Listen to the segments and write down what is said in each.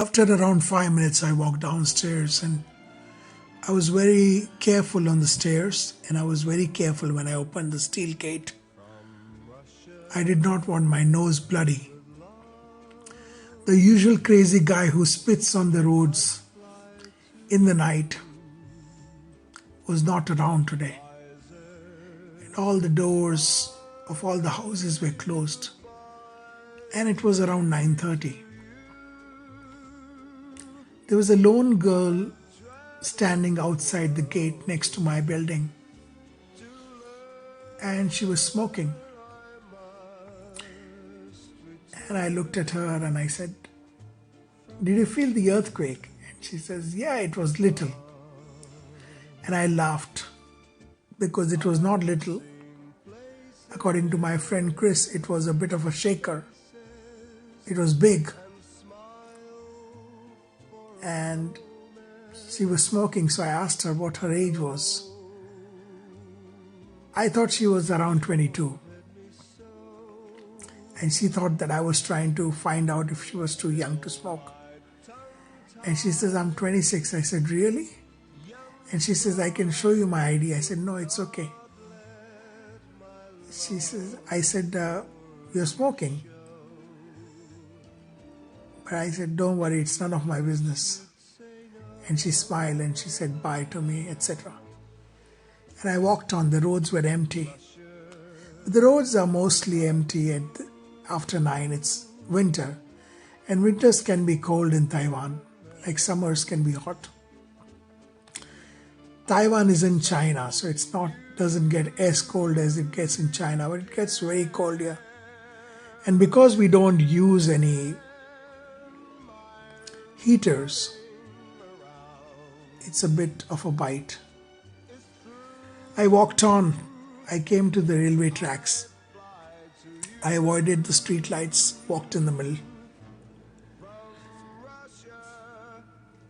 After around 5 minutes, I walked downstairs and I was very careful on the stairs and I was very careful when I opened the steel gate. I did not want my nose bloody. The usual crazy guy who spits on the roads in the night was not around today. And all the doors of all the houses were closed. And it was around 9:30. There was a lone girl standing outside the gate next to my building. And she was smoking. And I looked at her and I said, "Did you feel the earthquake?" And she says, "Yeah, it was little." And I laughed because it was not little. According to my friend Chris, it was a bit of a shaker. It was big. And she was smoking, so I asked her what her age was. I thought she was around 22. And she thought that I was trying to find out if she was too young to smoke. And she says, "I'm 26. I said, "Really?" And she says, "I can show you my ID." I said, "No, it's okay." She says, I said, "You're smoking." But I said, "Don't worry, it's none of my business." And she smiled and she said bye to me, etc. And I walked on. The roads were empty. The roads are mostly empty after 9. It's winter. And winters can be cold in Taiwan, like summers can be hot. Taiwan is in China, so it's doesn't get as cold as it gets in China, but it gets very cold here. And because we don't use any heaters, it's a bit of a bite. I walked on. I came to the railway tracks. I avoided the street lights, walked in the middle.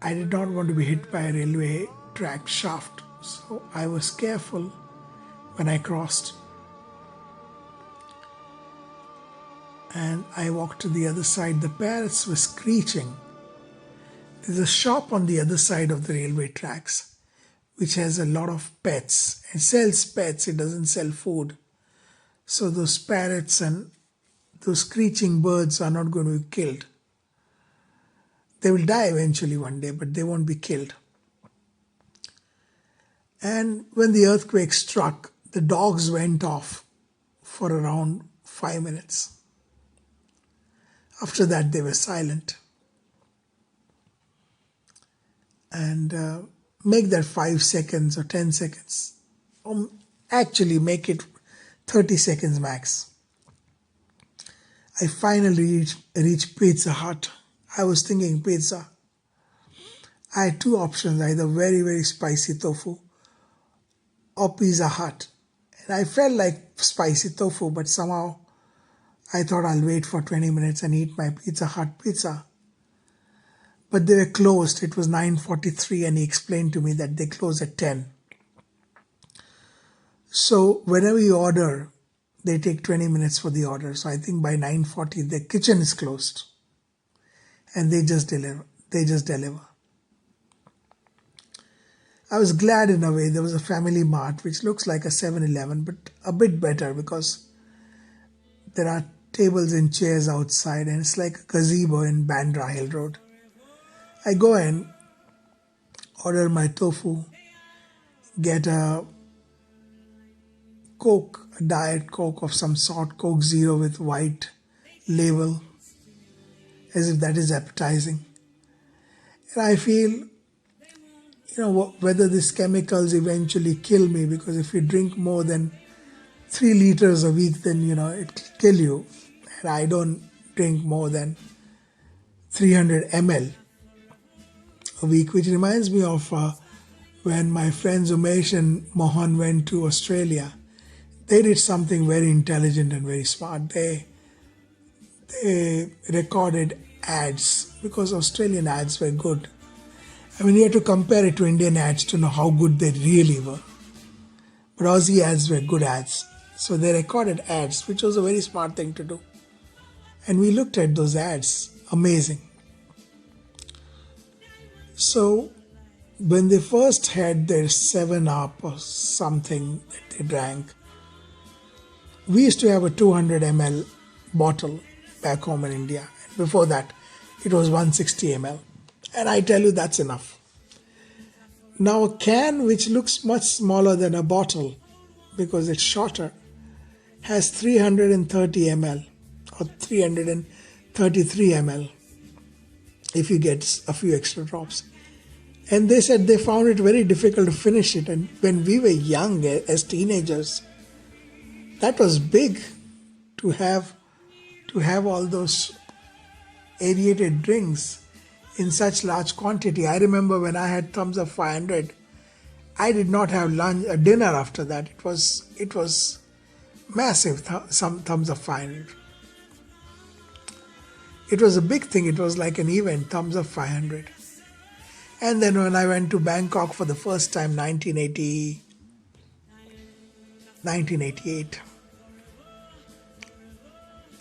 I did not want to be hit by a railway track shaft, so I was careful when I crossed. And I walked to the other side. The parrots were screeching. There's a shop on the other side of the railway tracks which has a lot of pets and sells pets. It doesn't sell food. So those parrots and those screeching birds are not going to be killed. They will die eventually one day, but they won't be killed. And when the earthquake struck, the dogs went off for around 5 minutes. After that, they were silent. And make that 5 seconds or 10 seconds. Actually, make it 30 seconds max. I finally reached Pizza Hut. I was thinking pizza. I had two options, either very, very spicy tofu or Pizza Hut. And I felt like spicy tofu, but somehow I thought I'll wait for 20 minutes and eat my Pizza Hut pizza. But they were closed. It was 9:43 and he explained to me that they close at 10. So whenever you order, they take 20 minutes for the order. So I think by 9:40 the kitchen is closed. And they just deliver. I was glad in a way. There was a Family Mart which looks like a 7-Eleven, but a bit better because there are tables and chairs outside and it's like a gazebo in Bandra Hill Road. I go in, order my tofu, get a Coke, a Diet Coke of some sort, Coke Zero with white label, as if that is appetizing. And I feel, whether these chemicals eventually kill me, because if you drink more than 3 liters a week, then, it will kill you. And I don't drink more than 300 ml a week, which reminds me of when my friends Umesh and Mohan went to Australia. They did something very intelligent and very smart. They recorded ads because Australian ads were good. I mean, you had to compare it to Indian ads to know how good they really were. But Aussie ads were good ads. So they recorded ads, which was a very smart thing to do. And we looked at those ads. Amazing. So when they first had their 7 Up or something that they drank, we used to have a 200 ml bottle back home in India. Before that, it was 160 ml. And I tell you, that's enough. Now, a can which looks much smaller than a bottle because it's shorter has 330 ml or 333 ml if you get a few extra drops. And they said they found it very difficult to finish it. And when we were young as teenagers, that was big to have all those aerated drinks in such large quantity. I remember when I had Thums Up 500, I did not have dinner after that. It was massive. Some Thums Up 500. It was a big thing. It was like an event. Thums Up 500. And then when I went to Bangkok for the first time, 1988,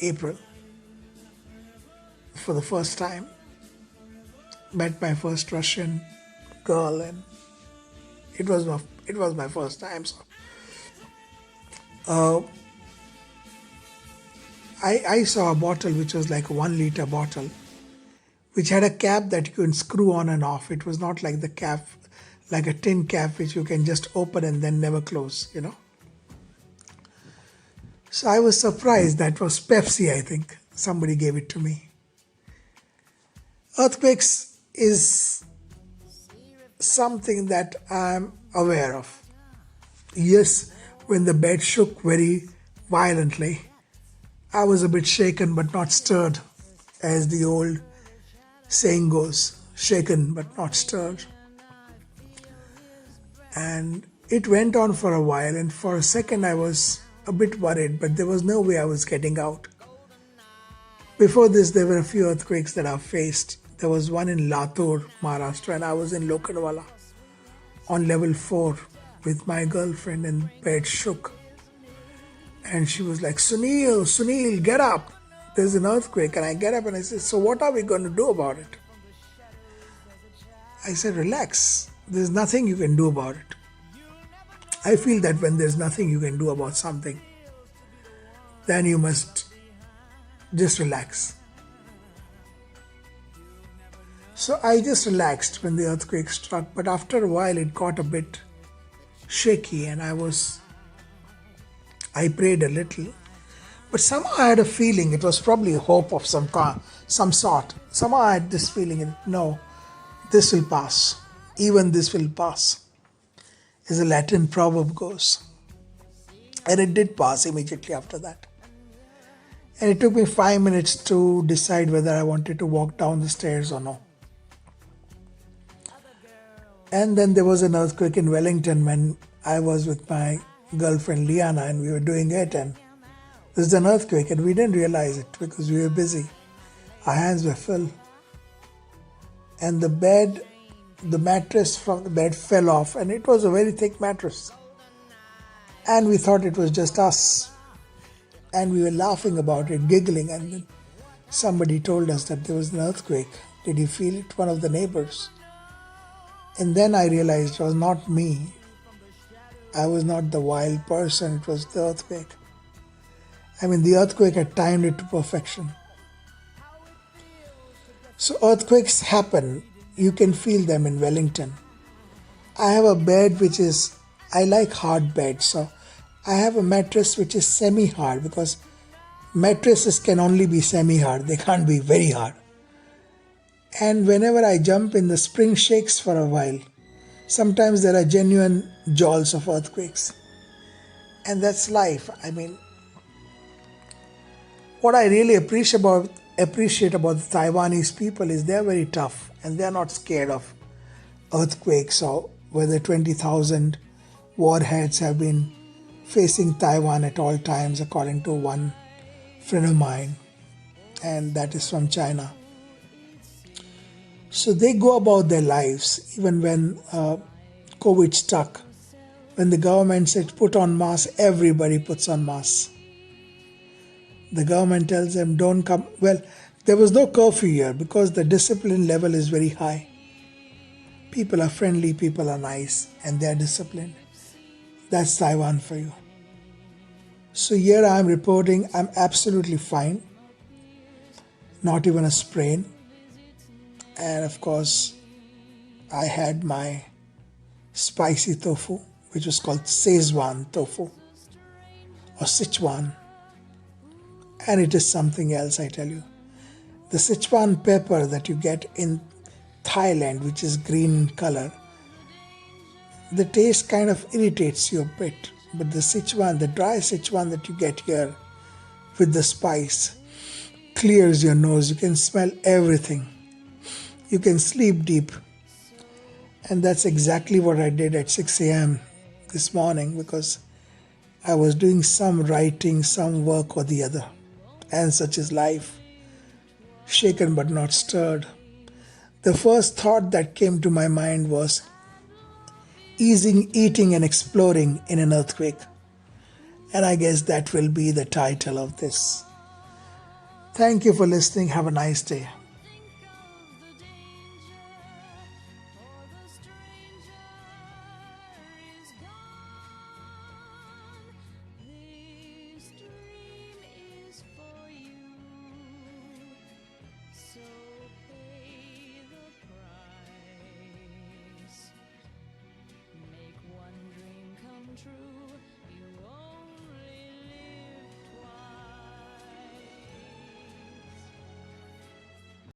April, for the first time, met my first Russian girl, and it was my first time. So, I saw a bottle which was like a 1 liter bottle, which had a cap that you can screw on and off. It was not like the cap, like a tin cap which you can just open and then never close, So I was surprised. That was Pepsi, I think. Somebody gave it to me. Earthquakes is something that I'm aware of. Yes, when the bed shook very violently, I was a bit shaken but not stirred, as the old saying goes, shaken but not stirred. And it went on for a while, and for a second I was a bit worried, but there was no way I was getting out. Before this, there were a few earthquakes that I've faced. There was one in Latur, Maharashtra, and I was in Lokhandwala on level 4 with my girlfriend, and bed shook. And she was like, Sunil, get up. There's an earthquake. And I get up and I said, so what are we going to do about it? I said, relax. There's nothing you can do about it. I feel that when there's nothing you can do about something, then you must just relax. So I just relaxed when the earthquake struck, but after a while it got a bit shaky, and I prayed a little, but somehow I had a feeling it was probably a hope of some sort. Somehow I had this feeling, no, this will pass. Even this will pass, as a Latin proverb goes. And it did pass immediately after that. And it took me 5 minutes to decide whether I wanted to walk down the stairs or no. And then there was an earthquake in Wellington when I was with my girlfriend Liana, and we were doing it, and there's an earthquake, and we didn't realize it because we were busy. Our hands were full. And the mattress from the bed fell off, and it was a very thick mattress. And we thought it was just us. And we were laughing about it, giggling, and then somebody told us that there was an earthquake. Did you feel it? One of the neighbors. And then I realized it was not me. I was not the wild person, it was the earthquake. I mean, the earthquake had timed it to perfection. So earthquakes happen. You can feel them in Wellington. I have a bed I like hard beds, so I have a mattress which is semi-hard, because mattresses can only be semi-hard, they can't be very hard. And whenever I jump in, the spring shakes for a while. Sometimes there are genuine jolts of earthquakes. And that's life. I mean, what I really appreciate about the Taiwanese people is they're very tough, and they're not scared of earthquakes, or whether 20,000 warheads have been facing Taiwan at all times, according to one friend of mine, and that is from China. So they go about their lives. Even when COVID struck, when the government said put on masks, everybody puts on masks. The government tells them don't come. Well, there was no curfew here because the discipline level is very high. People are friendly, people are nice, and they are disciplined. That's Taiwan for you. So here I am reporting I'm absolutely fine, not even a sprain. And of course, I had my spicy tofu, which was called Szechuan tofu or Sichuan. And it is something else, I tell you. The Sichuan pepper that you get in Thailand, which is green in color, the taste kind of irritates you a bit. But the Sichuan, the dry Sichuan that you get here with the spice, clears your nose. You can smell everything. You can sleep deep. And that's exactly what I did at 6 a.m. this morning, because I was doing some writing, some work or the other. And such is life. Shaken but not stirred. The first thought that came to my mind was eating and exploring in an earthquake. And I guess that will be the title of this. Thank you for listening. Have a nice day.